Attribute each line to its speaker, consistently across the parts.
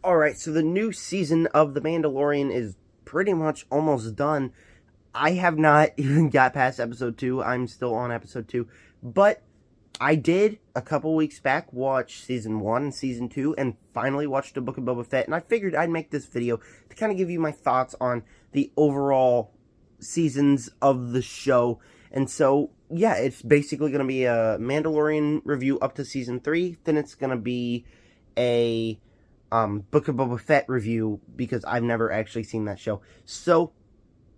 Speaker 1: Alright, so the new season of The Mandalorian is pretty much almost done. I have not even got past episode 2. I'm still on episode 2. But I did, a couple weeks back, watch season 1 and season 2, and finally watched the Book of Boba Fett. And I figured I'd make this video to kind of give you my thoughts on the overall seasons of the show. And so, yeah, it's basically going to be a Mandalorian review up to season 3. Then it's going to be a Book of Boba Fett review, because I've never actually seen that show. So,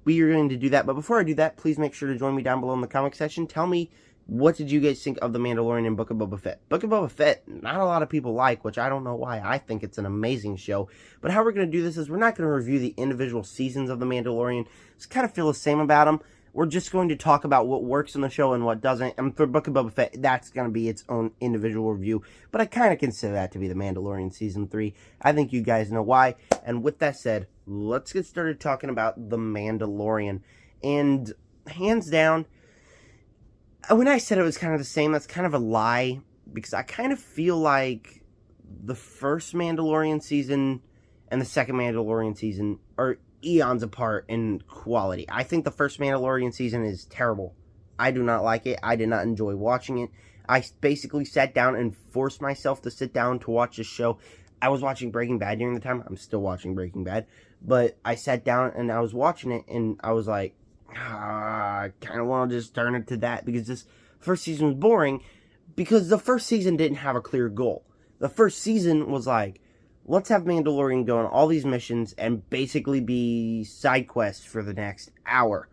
Speaker 1: we are going to do that. But before I do that, please make sure to join me down below in the comment section. Tell me, what did you guys think of The Mandalorian and Book of Boba Fett? Book of Boba Fett, not a lot of people like, which I don't know why. I think it's an amazing show. But how we're going to do this is we're not going to review the individual seasons of The Mandalorian. Just kind of feel the same about them. We're just going to talk about what works in the show and what doesn't. And for Book of Boba Fett, that's going to be its own individual review. But I kind of consider that to be The Mandalorian Season 3. I think you guys know why. And with that said, let's get started talking about The Mandalorian. And hands down, when I said it was kind of the same, that's kind of a lie. Because I kind of feel like the first Mandalorian season and the second Mandalorian season are eons apart in quality. I think the first Mandalorian season is terrible. I do not like it. I did not enjoy watching it. I basically sat down and forced myself to sit down to watch this show. I was watching Breaking Bad during the time. I'm still watching Breaking Bad. But I sat down and I was watching it and I was like, I kind of want to just turn it to that, because this first season was boring, because the first season didn't have a clear goal. The first season was like, let's have Mandalorian go on all these missions and basically be side quests for the next hour.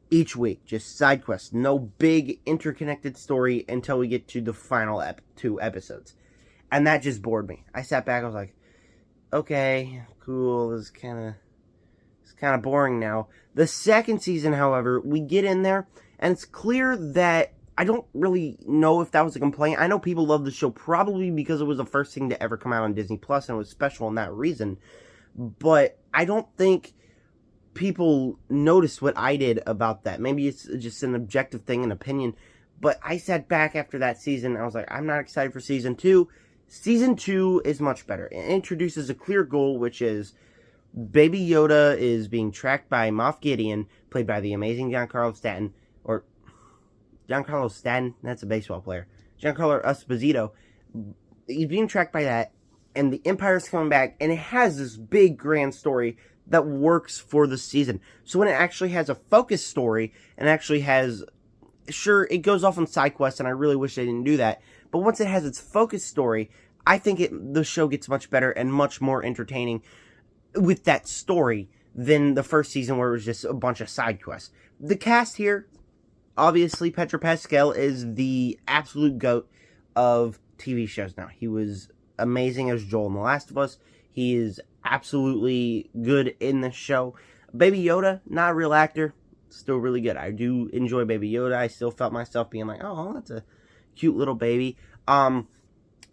Speaker 1: Each week, just side quests. No big interconnected story until we get to the final 2 episodes. And that just bored me. I sat back, I was like, okay, cool, this is kind of boring now. The second season, however, we get in there, and it's clear that I don't really know if that was a complaint. I know people love the show probably because it was the first thing to ever come out on Disney Plus, and it was special in that reason. But I don't think people noticed what I did about that. Maybe it's just an objective thing, an opinion. But I sat back after that season, and I was like, I'm not excited for Season 2. Season 2 is much better. It introduces a clear goal, which is Baby Yoda is being tracked by Moff Gideon, played by the amazing Giancarlo Stanton, or Giancarlo Stanton, that's a baseball player. Giancarlo Esposito. He's being tracked by that, and the Empire's coming back, and it has this big, grand story that works for the season. So when it actually has a focused story, and actually has, sure, it goes off on side quests, and I really wish they didn't do that, but once it has its focused story, I think the show gets much better and much more entertaining with that story than the first season, where it was just a bunch of side quests. The cast here, obviously, Pedro Pascal is the absolute GOAT of TV shows now. He was amazing as Joel in The Last of Us. He is absolutely good in this show. Baby Yoda, not a real actor, still really good. I do enjoy Baby Yoda. I still felt myself being like, oh, that's a cute little baby.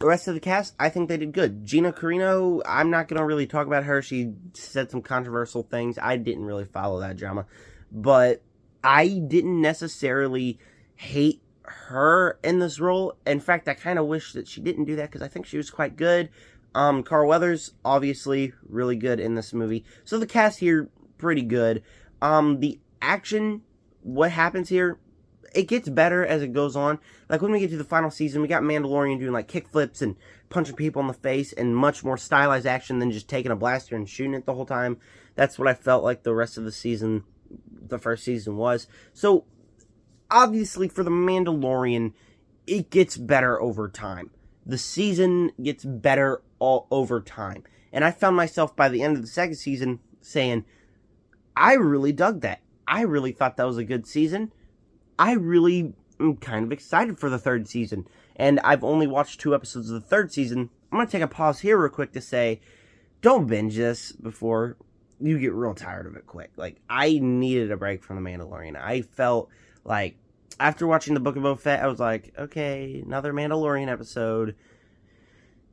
Speaker 1: The rest of the cast, I think they did good. Gina Carano, I'm not going to really talk about her. She said some controversial things. I didn't really follow that drama. But I didn't necessarily hate her in this role. In fact, I kind of wish that she didn't do that, because I think she was quite good. Carl Weathers, obviously, really good in this movie. So the cast here, pretty good. The action, what happens here, it gets better as it goes on. Like, when we get to the final season, we got Mandalorian doing, like, kickflips and punching people in the face, and much more stylized action than just taking a blaster and shooting it the whole time. That's what I felt like the rest of the season, the first season, was. So, obviously, for The Mandalorian, it gets better over time. The season gets better all over time. And I found myself, by the end of the second season, saying, I really dug that. I really thought that was a good season. I really am kind of excited for the third season. And I've only watched 2 episodes of the third season. I'm going to take a pause here real quick to say, don't binge this before you get real tired of it quick. Like, I needed a break from The Mandalorian. I felt like, after watching the Book of Boba Fett, I was like, okay, another Mandalorian episode.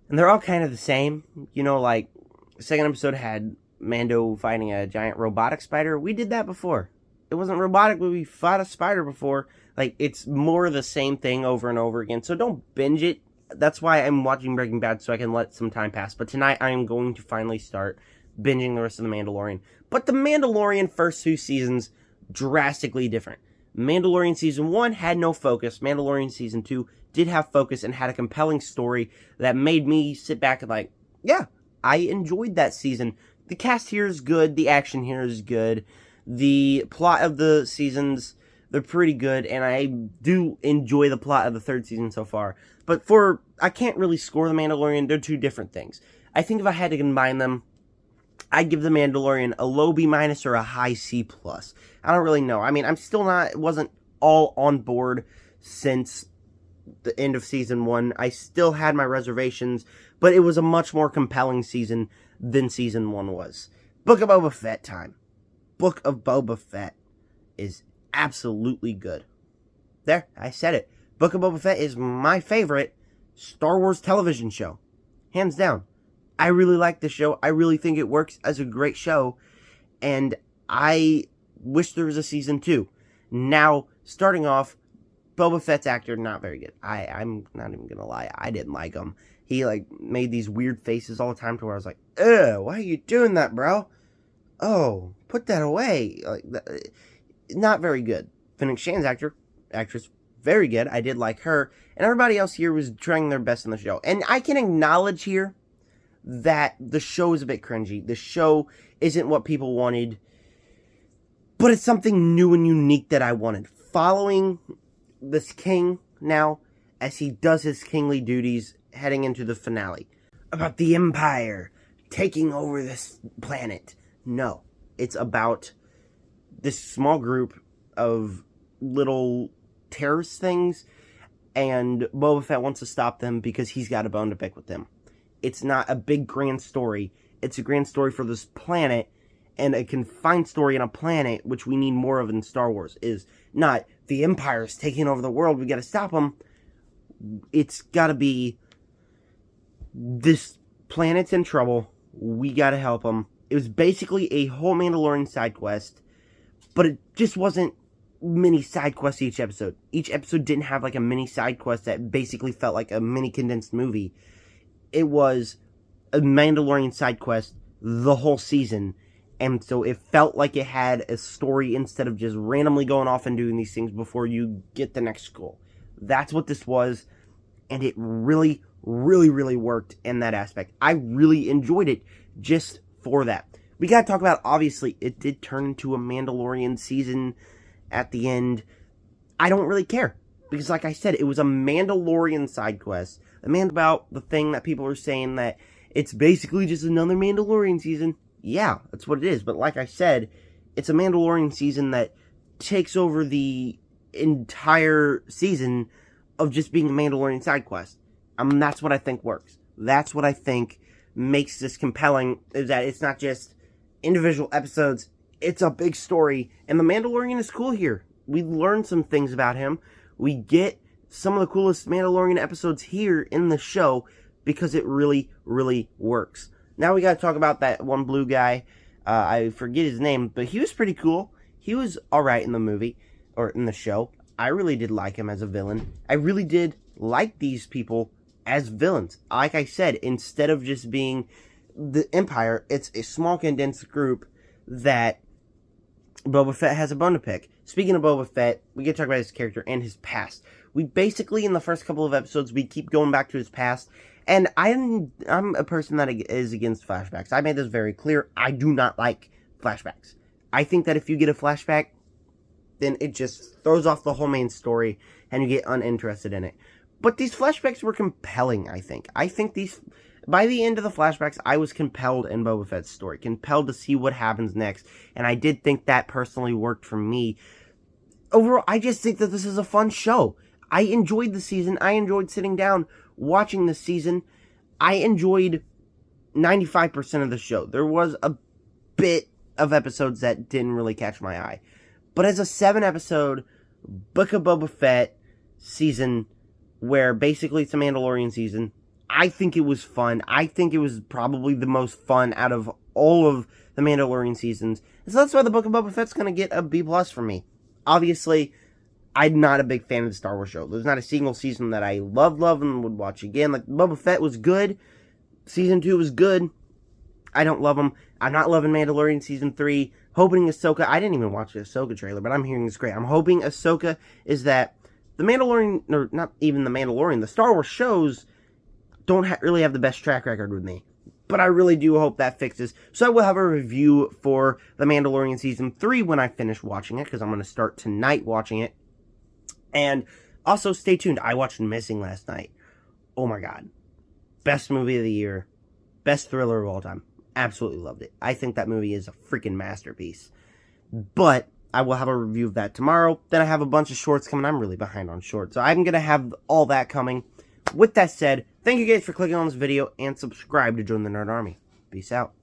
Speaker 1: And they're all kind of the same. You know, like, the second episode had Mando fighting a giant robotic spider. We did that before. It wasn't robotic, but we fought a spider before. Like, it's more the same thing over and over again. So don't binge it. that's why I'm watching Breaking Bad, so I can let some time pass. But tonight, I am going to finally start binging the rest of The Mandalorian. But The Mandalorian first 2 seasons, drastically different. Mandalorian Season 1 had no focus. Mandalorian Season 2 did have focus and had a compelling story that made me sit back and like, yeah, I enjoyed that season. The cast here is good. The action here is good. The plot of the seasons, they're pretty good, and I do enjoy the plot of the 3rd season so far. But I can't really score The Mandalorian. They're 2 different things. I think if I had to combine them, I'd give The Mandalorian a low B- or a high C+. I don't really know. I mean, wasn't all on board since the end of Season 1. I still had my reservations, but it was a much more compelling season than Season 1 was. Book of Boba Fett time. Book of Boba Fett is absolutely good. There, I said it. Book of Boba Fett is my favorite Star Wars television show. Hands down. I really like the show. I really think it works as a great show. And I wish there was a Season 2. Now, starting off, Boba Fett's actor, not very good. I'm not even gonna lie. I didn't like him. He, made these weird faces all the time to where I was like, ugh, why are you doing that, bro? Oh, put that away. Not very good. Fennec Shan's actress, very good. I did like her. And everybody else here was trying their best in the show. And I can acknowledge here that the show is a bit cringy. The show isn't what people wanted. But it's something new and unique that I wanted. Following this king now, as he does his kingly duties heading into the finale. About the Empire taking over this planet. No. It's about this small group of little terrorist things, and Boba Fett wants to stop them because he's got a bone to pick with them. It's not a big grand story. It's a grand story for this planet, and a confined story on a planet, which we need more of in Star Wars, is not the Empire's taking over the world, we gotta stop them. It's gotta be, this planet's in trouble, we gotta help them. It was basically a whole Mandalorian side quest, but it just wasn't mini side quests each episode. Each episode didn't have a mini side quest that basically felt like a mini condensed movie. It was a Mandalorian side quest the whole season, and so it felt like it had a story instead of just randomly going off and doing these things before you get the next goal. That's what this was, and it really, really, really worked in that aspect. I really enjoyed it just for that. We gotta talk about, obviously, it did turn into a Mandalorian season at the end. I don't really care, because like I said, it was a Mandalorian side quest. About the thing that people are saying that it's basically just another Mandalorian season. Yeah, that's what it is. But like I said, it's a Mandalorian season that takes over the entire season of just being a Mandalorian side quest. That's what I think works. That's what I think makes this compelling, is that it's not just individual episodes, it's a big story. And the Mandalorian is cool here. We learn some things about him. We get some of the coolest Mandalorian episodes here in the show because it really, really works. Now we gotta talk about that one blue guy. I forget his name, but he was pretty cool. He was alright in the movie, or in the show. I really did like him as a villain. I really did like these people as villains. Like I said, instead of just being the Empire, it's a small condensed group that Boba Fett has a bone to pick. Speaking of Boba Fett, we get to talk about his character and his past. We basically, in the first couple of episodes, we keep going back to his past. And I'm a person that is against flashbacks. I made this very clear. I do not like flashbacks. I think that if you get a flashback, then it just throws off the whole main story and you get uninterested in it. But these flashbacks were compelling, I think. I think by the end of the flashbacks, I was compelled in Boba Fett's story. Compelled to see what happens next. And I did think that personally worked for me. Overall, I just think that this is a fun show. I enjoyed the season. I enjoyed sitting down, watching the season. I enjoyed 95% of the show. There was a bit of episodes that didn't really catch my eye. But as a 7-episode Book of Boba Fett season, where basically it's a Mandalorian season, I think it was fun. I think it was probably the most fun out of all of the Mandalorian seasons. And so that's why the Book of Boba Fett's going to get a B+ from me. Obviously, I'm not a big fan of the Star Wars show. There's not a single season that I love, and would watch again. Like, Boba Fett was good. Season 2 was good. I don't love them. I'm not loving Mandalorian Season 3. Hoping Ahsoka... I didn't even watch the Ahsoka trailer, but I'm hearing it's great. I'm hoping Ahsoka is that... The Mandalorian... Or not even the Mandalorian. The Star Wars shows don't really have the best track record with me. But I really do hope that fixes. So I will have a review for The Mandalorian Season 3 when I finish watching it, because I'm going to start tonight watching it. And also, stay tuned. I watched Missing last night. Oh my god. Best movie of the year. Best thriller of all time. Absolutely loved it. I think that movie is a freaking masterpiece. But I will have a review of that tomorrow. Then I have a bunch of shorts coming. I'm really behind on shorts. So I'm going to have all that coming. With that said, thank you guys for clicking on this video and subscribe to join the Nerd Army. Peace out.